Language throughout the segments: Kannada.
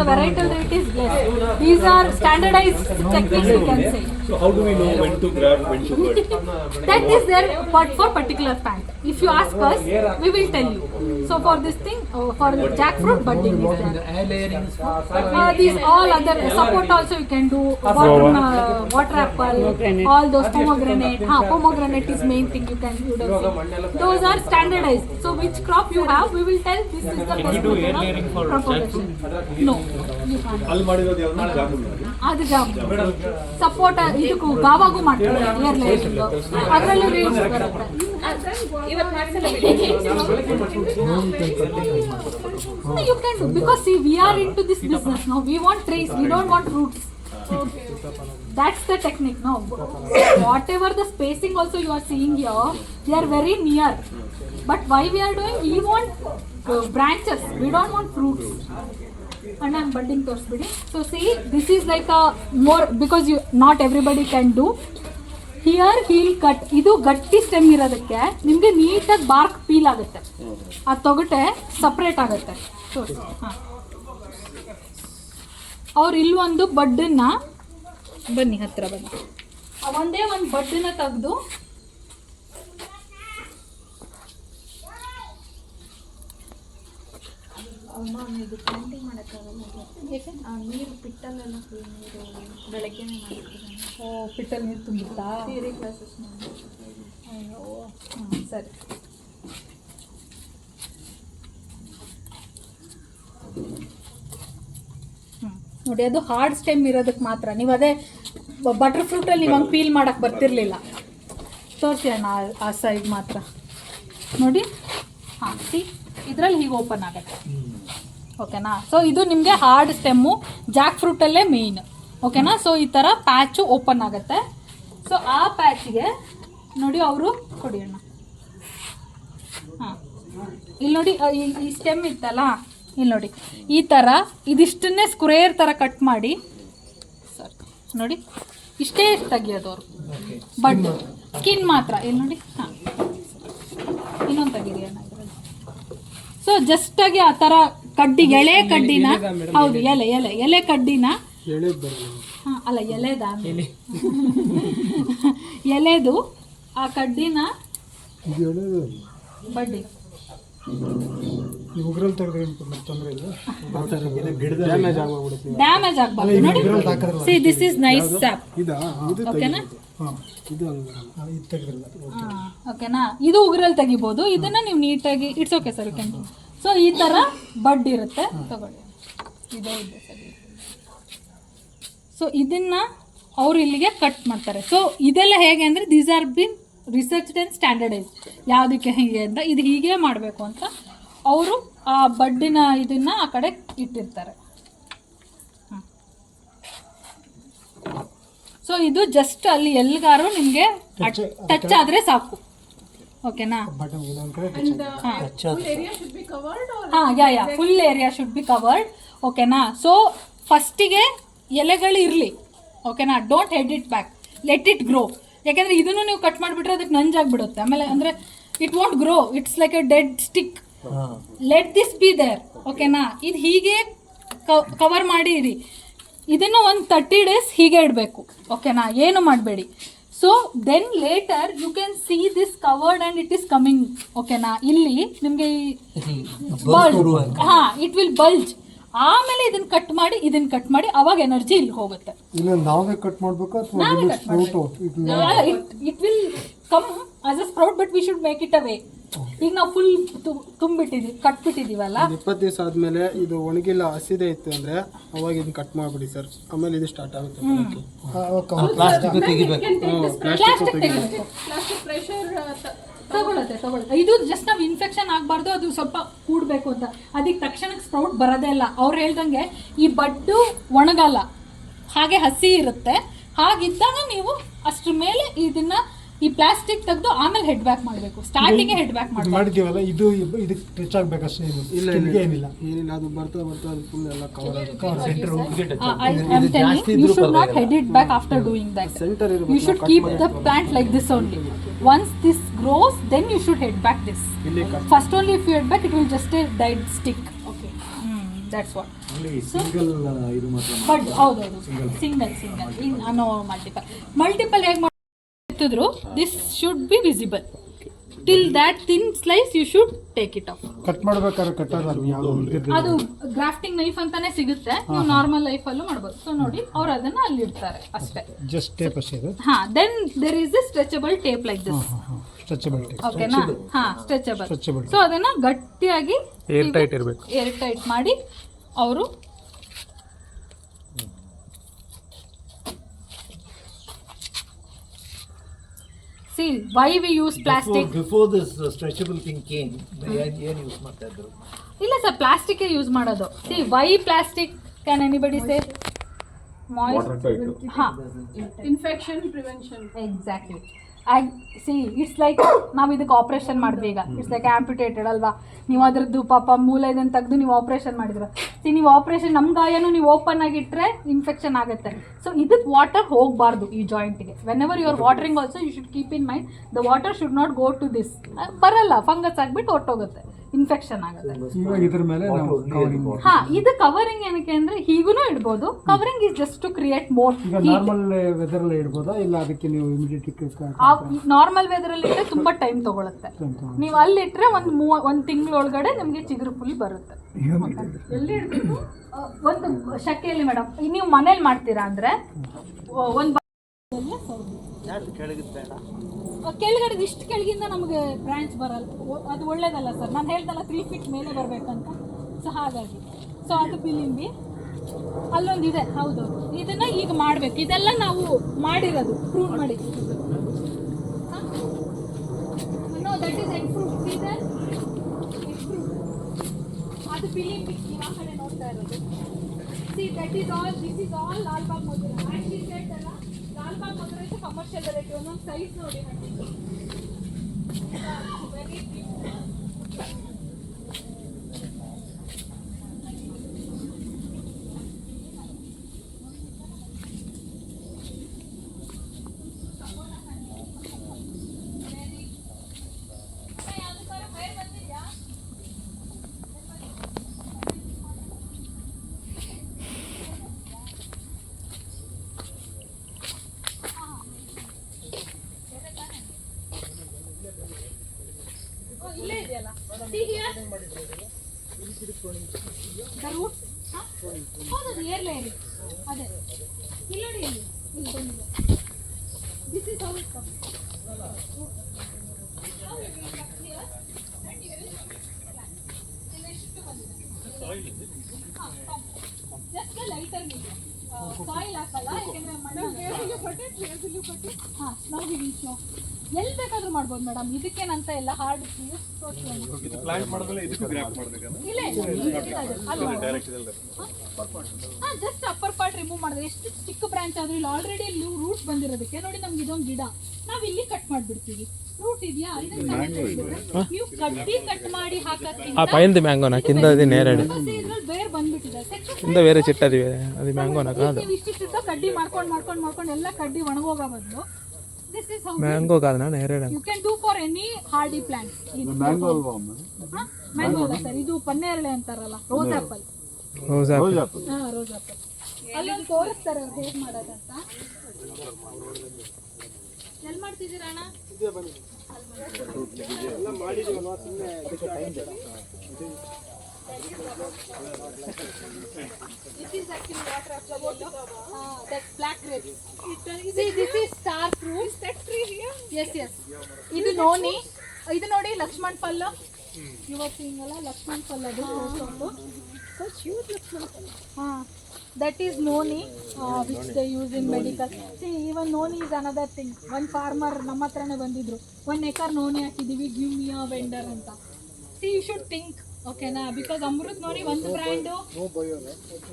varietal rate is less. These are standardized techniques, you can say. So how do we know when to grab, when to cut? That is there but for particular plant. If you ask us, we will tell you. So for this thing, for jackfruit budding is there. These all other support also you can do. Water apple, all those pomegranate. Pomegranate is main thing you can do. Those are standardized. So which crop you have, we will tell this is the best method of propagation. No, you can't. ಅಲ್ಲಿ ಮಾಡಿರೋದು ಯಾವುದು ಜಾಮೂನ್ ಅದು ಜಾಮೂನ್ ಸಪೋಟ ಇದಕ್ಕೂ ಗಾವಾಗೂ ಮಾಡ್ತಾರೆ ಏರ್ ಲೇಯರಿಂಗ್ ಅದರಲ್ಲೂ ರೇಂಜ್ ಬರುತ್ತೆ you can do because see we are into this business now, we want trees, we don't want roots. That's the technique now. Whatever the spacing also you are seeing here, they are very near, but why we are doing, we want branches, we don't want fruits. And I'm budding torsbidi. So see, this is like a more, because you not everybody can do. Here heel cut, ಇದು ಗಟ್ಟಿ ಸ್ಟೆಮ್ ಇರೋದಕ್ಕೆ ನಿಮಗೆ ನೀಟಾಗಿ ಬಾರ್ಕ್ ಪೀಲ್ ಆಗುತ್ತೆ, ಅದು ತೊಗಟೆ ಸಪ್ರೇಟ್ ಆಗುತ್ತೆ. ಅವ್ರು ಇಲ್ಲೊಂದು ಬಡ್ಡನ್ನ ಬನ್ನಿ ಹತ್ರ ಬನ್ನಿ, ಒಂದೇ ಒಂದು ಬಡ್ಡನ್ನ ತೆಗೆದು ಇದು ಪ್ಲಾಂಟಿಂಗ್ ಮಾಡೋಕ್ಕಾಗಲ್ಲ, ಯಾಕೆ ನೀರು ಪಿಟ್ಟಲ್ಲೆಲ್ಲ ಫುಲ್ ನೀರು ಬೆಳಗ್ಗೆನೇ ಮಾಡಿರ್ತೀನಿ. ಓ ಪಿಟ್ಟಲ್ಲಿ ನೀರು ತುಂಬಿತ್ತಾ? ಥಿಯರಿ ಕ್ಲಾಸಸ್ ಮಾಡಿ. ಅಯ್ಯೋ ಹಾಂ ಸರಿ. ನೋಡಿ ಅದು ಹಾರ್ಡ್ ಸ್ಟೆಮ್ ಇರೋದಕ್ಕೆ ಮಾತ್ರ. ನೀವು ಅದೇ ಬಟರ್ ಫ್ರೂಟಲ್ಲಿ ನೀವು ಹಂಗೆ ಪೀಲ್ ಮಾಡೋಕ್ಕೆ ಬರ್ತಿರ್ಲಿಲ್ಲ. ತೋರಿಸಿ ಅಣ್ಣ ಆ ಸೈಡ್ ಮಾತ್ರ ನೋಡಿ. ಹಾಂ ಸಿ ಇದರಲ್ಲಿ ಹೀಗೆ ಓಪನ್ ಆಗುತ್ತೆ. ಓಕೆನಾ? ಸೊ ಇದು ನಿಮಗೆ ಹಾರ್ಡ್ ಸ್ಟೆಮ್ಮು, ಜಾಕ್ ಫ್ರೂಟಲ್ಲೇ ಮೇಯ್ನ್. ಓಕೆನಾ? ಸೊ ಈ ಥರ ಪ್ಯಾಚು ಓಪನ್ ಆಗುತ್ತೆ. ಸೊ ಆ ಪ್ಯಾಚಿಗೆ ನೋಡಿ ಅವರು ಕೊಡಿ ಅಣ್ಣ. ಹಾಂ ಇಲ್ಲಿ ನೋಡಿ ಈ ಸ್ಟೆಮ್ ಇತ್ತಲ್ಲ, ಇಲ್ಲಿ ನೋಡಿ ಈ ಥರ ಇದಿಷ್ಟನ್ನೇ ಸ್ಕ್ವೇರ್ ಥರ ಕಟ್ ಮಾಡಿ, ಸರಿ ನೋಡಿ ಇಷ್ಟೇ ತೆಗಿಯೋದು ಅವರು, ಬಟ್ ಸ್ಕಿನ್ ಮಾತ್ರ ಇಲ್ಲಿ ನೋಡಿ. ಹಾಂ ಇನ್ನೊಂದು ತೆಗೀರಿ ಅಣ್ಣ ಇದರಲ್ಲಿ. ಸೊ ಜಸ್ಟಾಗಿ ಆ ಥರ ಕಡ್ಡಿ, ಎಳೆ ಕಡ್ಡಿನ, ಹೌದು ಎಲೆ ಕಡ್ಡಿನ, ಹಾಂ ಅಲ್ಲ ಎಲೆದ ಎಲೆದು ಆ ಕಡ್ಡಿನ ಬಡ್ಡಿ ಡ್ಯಾಮೇಜ್ ಆಗಬಾರ್ದು ನೋಡಿ. See this is nice sap. ಓಕೆನಾ? ಓಕೆನಾ? ಇದು ಉಗುರಲ್ಲಿ ತೆಗಿಬೋದು, ಇದನ್ನ ನೀವು ನೀಟಾಗಿ ಇಟ್ಸ್ ಓಕೆ ಸರ್. ಸೊ ಈ ಥರ ಬಡ್ ಇರುತ್ತೆ, ತಗೊಳ್ಳಿ. ಇದೇ ಇದೆ ಸರಿ. ಸೊ ಇದನ್ನ ಅವರು ಇಲ್ಲಿಗೆ ಕಟ್ ಮಾಡ್ತಾರೆ. ಸೊ ಇದೆಲ್ಲ ಹೇಗೆ ಅಂದರೆ these are been researched and standardise. ಯಾವುದಕ್ಕೆ ಹೀಗೆ ಅಂತ, ಇದು ಹೀಗೆ ಮಾಡಬೇಕು ಅಂತ ಅವರು ಆ ಬಡ್ಡಿನ ಇದನ್ನ ಆ ಕಡೆ ಇಟ್ಟಿರ್ತಾರೆ. ಸೊ ಇದು ಜಸ್ಟ್ ಅಲ್ಲಿ ಎಲ್ಲಿಗಾರು ನಿಮಗೆ ಟಚ್ ಆದರೆ ಸಾಕು. ಓಕೆನಾ? ಹಾಂ yeah full area should be covered. ಓಕೆನಾ? ಸೊ ಫಸ್ಟಿಗೆ ಎಲೆಗಳು ಇರಲಿ. ಓಕೆನಾ? Don't head it back, let it grow. ಯಾಕೆಂದರೆ ಇದನ್ನು ನೀವು ಕಟ್ ಮಾಡಿಬಿಟ್ರೆ ಅದಕ್ಕೆ ನಂಜಾಗ್ಬಿಡುತ್ತೆ ಆಮೇಲೆ, ಅಂದರೆ it won't grow, it's like a dead stick. Let this be there. ಓಕೆನಾ? ಇದು ಹೀಗೆ ಕವರ್ ಮಾಡಿ ಇರಿ. ಇದನ್ನು ಒಂದು 30 days ಹೀಗೆ ಇಡಬೇಕು. ಓಕೆನಾ? ಏನು ಮಾಡಬೇಡಿ. So then later you can see this covered and it is coming. ಓಕೆನಾ? ಇಲ್ಲಿ ನಿಮಗೆ ಹಾಂ ಇಟ್ ವಿಲ್ ಬಲ್ಜ್. ಆಮೇಲೆ ಇದನ್ನ ಕಟ್ ಮಾಡಿ ಅವಾಗ ಎನರ್ಜಿ ಇಲ್ಲಿ ಹೋಗುತ್ತೆ. It will come as a sprout, but we should make it ಅವೇ. ಈಗ ನಾವು ಫುಲ್ ಕಟ್ಬಿಟ್ಟಿದೀವಲ್ಲ, 20 ದಿವಸ ಆದ್ಮೇಲೆ ಇದು ಒಣಗಿಲ್ಲ ಹಸಿದೆ ಇತ್ತು ಅಂದ್ರೆ ಅವಾಗ ಇದನ್ನ ಕಟ್ ಮಾಡ್ಬಿಡಿ ಸರ್. ಆಮೇಲೆ ಇದು ಸ್ಟಾರ್ಟ್ ಆಗುತ್ತೆ. ತಗೊಳುತ್ತೆ. ಇದು ಜಸ್ಟ್ ನಾವು ಇನ್ಫೆಕ್ಷನ್ ಆಗಬಾರ್ದು, ಅದು ಸ್ವಲ್ಪ ಕೂಡಬೇಕು ಅಂತ. ಅದಕ್ಕೆ ತಕ್ಷಣಕ್ಕೆ ಸ್ಪ್ರೌಟ್ ಬರೋದೇ ಇಲ್ಲ. ಅವ್ರು ಹೇಳ್ದಂಗೆ ಈ ಬಡ್ಡು ಒಣಗಲ್ಲ, ಹಾಗೆ ಹಸಿ ಇರುತ್ತೆ. ಹಾಗಿದ್ದಾಗ ನೀವು ಅಷ್ಟ್ರ ಮೇಲೆ ಇದನ್ನ ಈ ಪ್ಲಾಸ್ಟಿಕ್ ತೆಗೆದು ಆಮೇಲೆ ಹೆಡ್ ಬ್ಯಾಕ್ ಮಾಡಬೇಕು. ಸ್ಟಾರ್ಟಿಂಗ್ ಹೆಡ್ ಬ್ಯಾಕ್ ಮಾಡಿದೀವಲ್ಲ, ಇದು ಇದಕ್ಕೆ ಟಚ್ ಆಗಬೇಕಷ್ಟೇ. ಏನಿಲ್ಲ, ಅದು ಬರ್ತಾ ಅದು ಫುಲ್ ಎಲ್ಲ cover centre. You should not head it back after doing that. You should keep the plant like this only. Once this grows, then you should head back this. First only if you head back, it will just a dead stick. Okay. That's what. Single ಇದು ಮಾತ್ರ ಬಟ್ ಹೌದೌದು ಸಿಂಗಲ್ ನೋ ಮಲ್ಟಿಪಲ್ ಹೇಗೆ ಮಾಡ್ತಿದ್ರು this should be visible till that thin slice you should take it off. Cut ಮಾಡ್ಬೇಕಾದ್ರೆ ಕಟ್ಟರ್ ಅದು ಗ್ರಾಫ್ಟಿಂಗ್ ನೈಫ್ ಅಂತಾನೆ ಸಿಗುತ್ತೆ, ನೀವು ನಾರ್ಮಲ್ ಲೈಫಲ್ಲೂ ಮಾಡ್ಬೋದು. ಸೊ ನೋಡಿ ಅವ್ರು ಅದನ್ನ ಅಲ್ಲಿ ಇಡ್ತಾರೆ ಅಷ್ಟೇ, ಜಸ್ಟ್ ಟೇಪ್ ಅಷ್ಟೇ ಇದು. ಹಾ then there is a stretchable tape like this. Stretchable tape. ಓಕೆನಾ? ಹಾ ಸ್ಟ್ರೆಚಬಲ್. ಸೊ ಅದನ್ನ ಗಟ್ಟಿಯಾಗಿ ಏರ್ ಟೈಟ್ ಮಾಡಿ ಅವರು see why we use plastic. Before this stretchable thing came, ಏನು ಯೂಸ್ ಮಾಡ್ತಾ ಇದ್ರು? ಇಲ್ಲ ಸರ್, ಪ್ಲಾಸ್ಟಿಕ್ ಯೂಸ್ ಮಾಡೋದು. see why plastic, can anybody say? ಹಾ, infection prevention. Exactly. It's like ನಾವು ಇದಕ್ಕೆ ಆಪ್ರೇಷನ್ ಮಾಡಿದ್ವಿ ಈಗ, ಇಟ್ಸ್ ಲೈಕ್ ಆಂಪ್ಯುಟೇಟೆಡ್ ಅಲ್ವಾ. ನೀವು ಅದ್ರದ್ದು ಪಾಪ ಮೂಲ ಇದನ್ನು ತೆಗೆದು ನೀವು ಆಪ್ರೇಷನ್ ಮಾಡಿದ್ರು. ನೀವು ಆಪ್ರೇಷನ್ ನಮ್ಮ ಗಾಯನೂ ನೀವು ಓಪನ್ ಆಗಿಟ್ರೆ ಇನ್ಫೆಕ್ಷನ್ ಆಗುತ್ತೆ. ಸೊ ಇದಕ್ಕೆ ವಾಟರ್ ಹೋಗಬಾರ್ದು ಈ ಜಾಯಿಂಟಿಗೆ. Whenever you are watering also you should keep in mind the water should not go to this. ಬರಲ್ಲ, ಫಂಗಸ್ ಆಗಿಬಿಟ್ಟು ಹೊಟ್ಟೋಗುತ್ತೆ, ಇನ್ಫೆಕ್ಷನ್ ಆಗುತ್ತೆ. ಇವಾಗ ಇದ್ರ ಮೇಲೆ ನಾವು ಕವರಿಂಗ್. ಹಾ, ಇದು ಕವರಿಂಗ್ ಏನಕ್ಕೆ ಅಂದ್ರೆ ಹೀಗೂ ಇಡ್ಬೋದು. Covering is just to create more. ಈಗ ನಾರ್ಮಲ್ ವೆದರ್ ಅಲ್ಲಿ ಇಡ್ಬೋದಾ, ಇಲ್ಲ ಅದಕ್ಕೆ ನೀವು ಇಮಿಡಿಯೇಟ್ ನಾರ್ಮಲ್ ವೆದರ್ ಅಲ್ಲಿ ಇಟ್ಟರೆ ತುಂಬಾ ಟೈಮ್ ತಗೊಳುತ್ತೆ. ನೀವು ಅಲ್ಲಿ ಇಟ್ಟರೆ ಒಂದು ತಿಂಗಳೊಳಗಡೆ ನಿಮಗೆ ಚಿಗುರು ಫುಲ್ ಬರುತ್ತೆ. ಎಲ್ಲಿ ಇಡ್ಬೇಕು? ಒಂದು ಶಕೆಯಲ್ಲಿ ಮೇಡಮ್, ನೀವು ಮನೇಲಿ ಮಾಡ್ತೀರಾ ಅಂದ್ರೆ ಒಂದು ಕೆಳಗಡೆ ಇಷ್ಟು ಕೆಳಗಿಂದ ನಮಗೆ ಬ್ರಾಂಚ್ ಬರಲ್ಲ, ಅದು ಒಳ್ಳೇದಲ್ಲ ಸರ್. ನಾನು ಹೇಳ್ದಲ್ಲ 3 ಫೀಟ್ ಮೇಲೆ ಬರಬೇಕಂತ. ಸೊ ಹಾಗಾಗಿ ಅದು ಬಿಲಿಂಬಿ ಅಲ್ಲೊಂದಿದೆ. ಹೌದು, ಇದನ್ನ ಈಗ ಮಾಡಬೇಕು. ಇದೆಲ್ಲ ನಾವು ಮಾಡಿರೋದು, ಪ್ರೂವ್ ಮಾಡಿ. No, that is egg fruit. ಇದೆ ಎಗ್ ಫ್ರೂಟ್, ಅದು ಬಿಲಿಂಬಿ. ನೀವು ಆ ಕಡೆ ನೋಡ್ತಾ ಇರೋದು. See that is all, this is all Lalbagh Madhura. Actually set ಅಲ್ಲ, Lalbagh Madhura is commercial variety. ಒಂದೊಂದು ಸೈಜ್ ನೋಡಿ ಹಣ್ಣಿದ್ದು. ವೆರಿ ಇಲ್ಲೇ ಇದೆಯಲ್ಲ, see here. The roots, ಹೌದು, ಅದು ಏರ್ ಲೇಯರ್. ಅದೇ ಇಲ್ಲಿ ನೋಡಿ, ಇಲ್ಲಿ ಬಂದಿದೆ. This is how it comes. Now we will cut here and here is plant. ಇಲ್ಲಿ ಎಷ್ಟು ಬಂದಿದೆ? Just a lighter medium. Soil ಹಾಕಲ್ಲ, ಯಾಕೆಂದ್ರೆ ಮಣ್ಣು. ಹಾಂ, ನಾವು ವಿಲ್ ಎಲ್ಲಿ ಬೇಕಾದ್ರೂ ಮಾಡ್ಬೋದು ಮೇಡಮ್, ಇದಕ್ಕೇನಂತ ಇಲ್ಲ. ಹಾರ್ಡ್ ಪ್ಲಾಂಟ್ ಮಾಡಿದ್ಮೇಲೆ ಇದಕ್ಕೂ ಗ್ರಾಫ್ಟ್ ಮಾಡಬೇಕಲ್ಲ? ಜಸ್ಟ್ ಅಪ್ಪರ್ ಪಾರ್ಟ್ ರಿಮೂವ್ ಮಾಡಿದ್ರೆ ಎಷ್ಟು ಚಿಕ್ಕ ಬ್ರಾಂಚ್ ಆದ್ರೂ ಇಲ್ಲಿ ಆಲ್ರೆಡಿ ರೂಟ್ ಬಂದಿರೋದಕ್ಕೆ ನೋಡಿ ನಮ್ಗೆ ಇದೊಂದು ಗಿಡ ನಾವು ಇಲ್ಲಿ ಕಟ್ ಮಾಡ್ಬಿಡ್ತೀವಿ. ರೂಟ್ ಇದೆಯಾ, ನೀವು ಕಟ್ ಮಾಡಿ ಹಾಕಕ್ಕಿಂತ ఆ పైనది మ్యాంగోనా, కిందది నేరేడు, ಇದ್ರಲ್ಲಿ ಬೇರೆ ಬಂದ್ಬಿಟ್ಟಿದೆ. కింద వేరే చిట్టది, అది మ్యాంగోనా కాదు? ನೀವು ಇಷ್ಟಿಷ್ಟ ಕಡ್ಡಿ ಮಾಡ್ಕೊಂಡು ಎಲ್ಲ ಕಡ್ಡಿ ಒಣಗೋಗೋ ಬದಲು this is how మ్యాంగో కాదనా, నేరేడు. you can do for any hardy plant. Mango ಅಲ್ವಾ? ಮ್ಯಾಂಗೋ ಅಲ್ಲ ಸರ್, ಇದು ಪನ್ನೇರಳೆ ಅಂತಾರಲ್ಲ, ರೋಸ್ ಆಪಲ್. Rose apple. ಹಾ, ರೋಸ್ ಆಪಲ್. ಅಲ್ಲಿ ತೋರಿಸ್ತಾರೆ ಅವ್ರು ಹೇಗೆ ಮಾಡೋದಂತ. ಎಲ್ಲಿ ಮಾಡ್ತಿದ್ದೀರಾ ಅಣ್ಣ? This is actually water absorbent. That's black grapes. See, this is star fruit. Is that tree here? Yes, yes. ಇದು ನೋನಿ. ಇದು ನೋಡಿ ಲಕ್ಷ್ಮಣ್ ಫಲ. ಇವತ್ತು ಹಿಂಗಲ್ಲ ಲಕ್ಷ್ಮಣ್ ಫಲ ಅದು ತೋರಿಸ್ಕೊಂಡು. Such huge ಲಕ್ಷ್ಮಣ್ ಫಲ. ಹಾಂ, that is noni, which they use in medical. See, even noni is another thing. One farmer ನಮ್ಮ ಹತ್ರನೇ ಬಂದಿದ್ರು, 1 acre noni ಹಾಕಿದ್ದೀವಿ, give me a vendor ಅಂತ. See, you should think. ಓಕೆನಾ? ಬಿಕಾಸ್ ಅಮೃತ್ ನೋಡಿ ಒಂದು brand,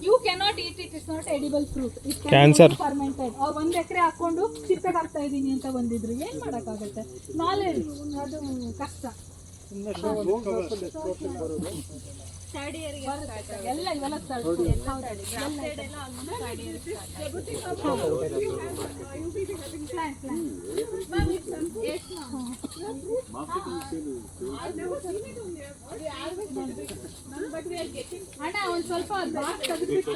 you cannot eat it, it's not edible fruit, it cancer fermented. ಅವ್ರು 1 ಎಕರೆ ಹಾಕೊಂಡು ಸಿಪ್ಪೆಗೆ ಹಾಕ್ತಾ ಇದ್ದೀನಿ ಅಂತ ಬಂದಿದ್ರು. ಏನು ಮಾಡೋಕ್ಕಾಗತ್ತೆ? ನಾಲೆಡ್ಜ್ ಅದು ಕಷ್ಟ. ಎಲ್ಲ ಇವೆಲ್ಲ start. ಅಣ್ಣ ಒಂದು ಸ್ವಲ್ಪ ಬಾಕ್ಸ್ ತೆಗೆದ್ಬಿಟ್ಟು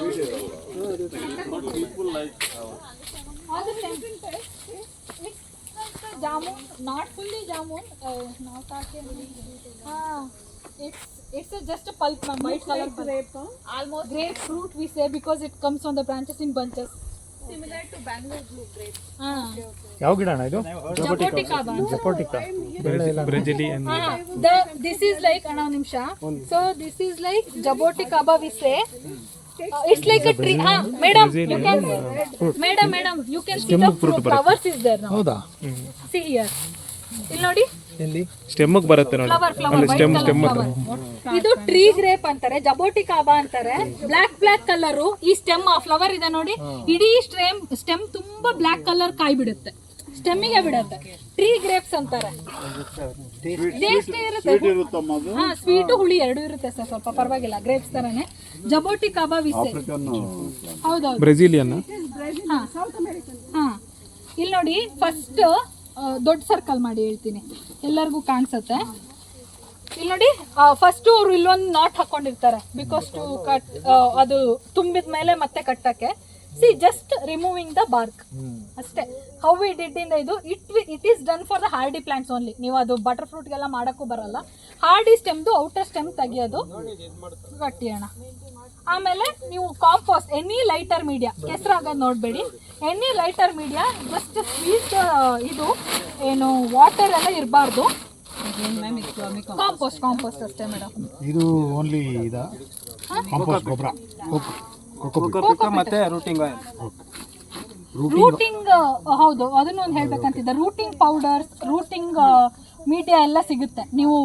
all the same. It's jamun, not fully jamun, not it's just a pulp, ma'am, white color grape. Almost grapefruit we say because it comes on the branches in bunches. Similar to Bangalore blue grape. ಯಾವ ಗಿಡ ಅಣ್ಣ ಇದು? Japotica ba? ಜಪೋಟಿಕಾ. Brazilian This is like anna nimsha. So this is like Jaboticaba we say. It's like a tree. Madam, you can. Madam, you can see the flowers is there now. ಹೌದಾ? See here. ಇಲ್ಲಿ ನೋಡಿ. ಎಲ್ಲಿ? ಸ್ಟೆಮ್ಗೆ ಬರುತ್ತೆ ನೋಡಿ. ಫ್ಲವರ್ ಸ್ಟೆಮ್ ಇದು ಟ್ರೀ ಗ್ರೇಪ್ ಅಂತಾರೆ, ಜಬೋಟಿಕಾಬಾ ಅಂತಾರೆ. ಬ್ಲಾಕ್ ಕಲರ್ ಈ ಸ್ಟೆಮ್ ಫ್ಲವರ್ ಇದೆ ನೋಡಿ, ಇಡೀ ಸ್ಟೆಮ್ ತುಂಬಾ ಬ್ಲಾಕ್ ಕಲರ್ ಕಾಯಿ ಬಿಡುತ್ತೆ, ಸ್ಟೆಮ್ಮಿಗೆ ಬಿಡುತ್ತೆ. ಟ್ರೀ ಗ್ರೇಪ್ಸ್ ಅಂತಾರೆ. ಟೇಸ್ಟ್ ಇರುತ್ತೆ, ಸ್ವೀಟು ಹುಳಿ ಎರಡು ಇರುತ್ತೆ ಸರ್, ಸ್ವಲ್ಪ ಪರವಾಗಿಲ್ಲ. ಗ್ರೇಪ್ಸ್ ತರನೇ ಜಬೋಟಿಕಾಬಾ ವಿಸೆ. ಹೌದೌದು, ಬ್ರೆಜಿಲಿಯನ್. ಹಾ ಇಲ್ಲಿ ನೋಡಿ, ಫಸ್ಟ್ ದೊಡ್ಡ ಸರ್ಕಲ್ ಮಾಡಿ ಹೇಳ್ತೀನಿ, ಎಲ್ಲರಿಗೂ ಕಾಣಿಸುತ್ತೆ. ಇಲ್ಲಿ ನೋಡಿ, ಫಸ್ಟ್ ಅವರು ಇಲ್ಲೊಂದು ನಾಟ್ ಹಾಕೊಂಡಿರ್ತಾರೆ, ಬಿಕಾಸ್ ಟು ಕಟ್, ಅದು ತುಂಬಿದ ಮೇಲೆ ಮತ್ತೆ ಕಟ್ಟಕ್ಕೆ. C just removing the bark ಅಷ್ಟೇ. ಹೌ ವಿ ಡಿಡ್ ಇನ್ ಇದು, it is done for the hardy plants only. ನೀವು ಅದು ಬಟರ್ ಫ್ರೂಟ್ಗೆಲ್ಲ ಮಾಡೋಕ್ಕೂ ಬರಲ್ಲ. ಹಾರ್ಡಿ ಸ್ಟೆಮ್ದು ಔಟರ್ ಸ್ಟೆಮ್ ತೆಗಿಯೋದು, ಕಟ್ಟಿಯೋಣ. ಆಮೇಲೆ ನೀವು ಕಾಂಪೋಸ್ಟ್, ಎನಿ ಲೈಟರ್ ಮೀಡಿಯಾ, ಕೆಸರಾಗೋದು ನೋಡಬೇಡಿ. Any lighter media, just sweet ಇದು ಏನು ವಾಟರ್ ಎಲ್ಲ ಇರಬಾರ್ದು. ಕಾಂಪೋಸ್ಟ್ ಅಷ್ಟೇ ಮೇಡಮ್. ಇದು ಓನ್ಲಿ ಇದಾ? ಕಾಂಪೋಸ್ಟ್ ಗೊಬ್ಬರ, ಮತ್ತೆ ರೂಟಿಂಗ್ ಆಯಿಲ್. ರೂಟಿಂಗ್, ಹೌದು, ಅದನ್ನು ಒಂದು ಹೇಳ್ಬೇಕಂತಿದ್ದೆ. ರೂಟಿಂಗ್ ಪೌಡರ್ಸ್, ರೂಟಿಂಗ್ ಮೀಡಿಯಾ ಎಲ್ಲ ಸಿಗುತ್ತೆ, ನೀವು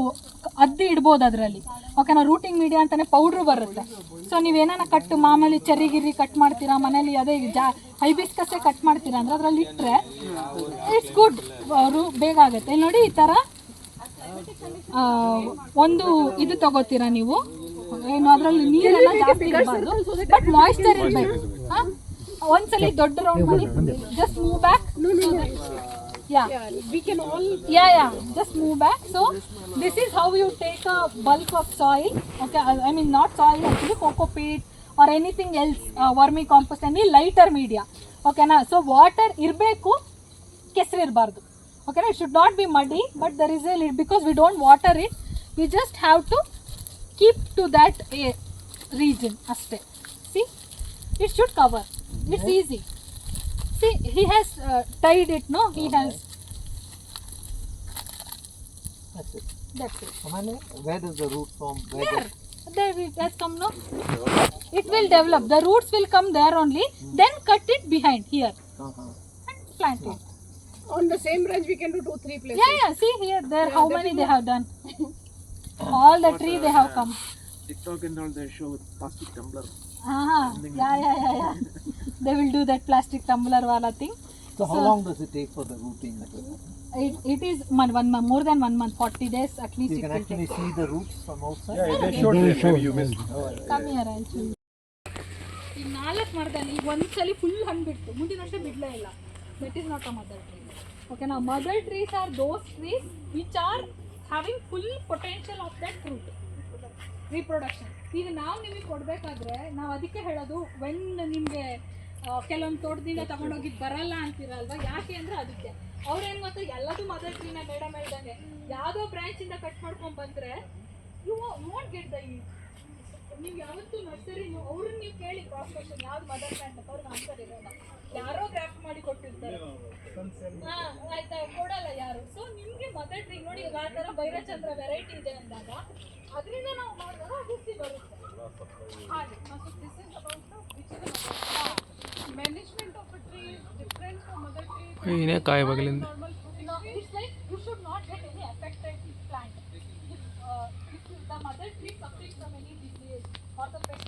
ಅದ್ದಿ ಇಡ್ಬೋದು ಅದರಲ್ಲಿ. ಓಕೆನಾ? ರೂಟಿಂಗ್ ಮೀಡಿಯಾ ಅಂತಾನೆ ಪೌಡ್ರು ಬರುತ್ತೆ. ಸೊ ನೀವೇನ ಕಟ್ ಮಾಮೂಲಿ ಚೆರ್ರಿ ಕಟ್ ಮಾಡ್ತೀರಾ ಮನೇಲಿ, ಅದೇ ಹೈಬಿಸ್ಕಸ್ಸೇ ಕಟ್ ಮಾಡ್ತೀರಾ ಅಂದ್ರೆ ಅದರಲ್ಲಿ ಇಟ್ಟರೆ ಇಟ್ಸ್ ಗುಡ್, ಬೇಗ ಆಗುತ್ತೆ. ಇಲ್ಲಿ ನೋಡಿ, ಈ ಥರ ಒಂದು ಇದು ತಗೋತೀರಾ ನೀವು, ಏನು ಅದರಲ್ಲಿ ನೀರೆಲ್ಲ ಜಾಸ್ತಿ ಇರಬಾರ್ದು, ಬಟ್ ಮಾಯಿಶ್ಚರ್ ಇರಬೇಕು. ಒಂದ್ಸಲಿ ದೊಡ್ಡ ರೌಂಡ್ ಮಾಡಿ, just move back. Just move back. So this is how you take a bulk of soil. Okay, I mean not soil, actually coco peat or anything else, vermicompost, any lighter media. Okay na? So water irbeku, kesru irbardu. Okay na? It should not be muddy, but there is a little, because we don't water it, we just have to keep to that region aste. See, it should cover. It's easy. See, he has tied it, no? He has. That's it. Where does the root form? There it has come, no? It will develop. The roots will come there only. Then cut it behind here and plant it. On the same branch, we can do 2-3 places. Yeah. See here, there. How many they have done? All the tree they have come. TikTok and all, they show with plastic tumbler. Yeah. They will do that plastic tumbler wala thing. So how long does it take for the rooting? It is more than 1 month, 40 days at least. You it can will actually take. see the roots from outside? They showed it, maybe you missed. Come here, I'll show you. ಈ 4 ಮರದಲ್ಲಿ ಒಂದ್ಸಲಿ ಫುಲ್ ಹಣ್ಣು ಬಿಟ್ಟು ಮುಂದಿನ ವರ್ಷ ಬಿಡಲೇ ಇಲ್ಲ. That is not a mother tree. Okay, now mother trees are those trees which are having full potential of that fruit reproduction. ಈಗ ನಾವು ನಿಮಗೆ ಕೊಡಬೇಕಾದ್ರೆ ನಾವು ಅದಕ್ಕೆ ಹೇಳೋದು, ವೆನ್ ನಿಮಗೆ ಕೆಲವೊಂದು ತೋಟದಿಂದ ತಗೊಂಡೋಗಿದ್ದು ಬರಲ್ಲ ಅಂತೀರಲ್ವ, ಯಾಕೆ ಅಂದರೆ ಅದಕ್ಕೆ ಅವ್ರೇನು ಗೊತ್ತಾ, ಎಲ್ಲದೂ ಮದರ್ ಟ್ರೀನ ಮೇಡಮ್ ಹೇಳ್ದಂಗೆ ಯಾವುದೋ ಬ್ರ್ಯಾಂಚಿಂದ ಕಟ್ ಮಾಡ್ಕೊಂಡು ಬಂದರೆ you won't get the yield. ನೀವು ಯಾವತ್ತೂ ನರ್ಸರಿ ಅವ್ರನ್ನ ನೀವು ಕೇಳಿ ಕ್ರಾಸ್ ಕ್ವೆಶ್ಚನ್, ಯಾವ್ದು ಮದರ್ ಪ್ಲಾಂಟ್ ಅಂತ ಅವ್ರಿಗೆ ಆನ್ಸರ್ ಇರೋಲ್ಲ. ಯಾರೋ ಗ್ರಾಫ್ಟ್ ಮಾಡಿ ಕೊಟ್ಟಿರ್ತಾರೆ, ಆಯ್ತಾ, ಕೊಡಲ್ಲ ಯಾರು. ಸೊ ನಿಮಗೆ ಮದರ್ ಟ್ರೀ ನೋಡಿ, ಆ ಥರ ಭೈರಚಂದ್ರ ವೆರೈಟಿ ಇದೆ ಅಂದಾಗ ಅದರಿಂದ ನಾವು ಮಾಡಿದಾಗ ಬುದ್ಧಿ ಬರುತ್ತೆ ಹಾಗೆ. Management of a tree is different from other trees. ಏನೇ ಕಾಯಿ ಬಗಲಿಂದ. It's like you should not get any affected plant. If the mother tree suffering from any disease or the pest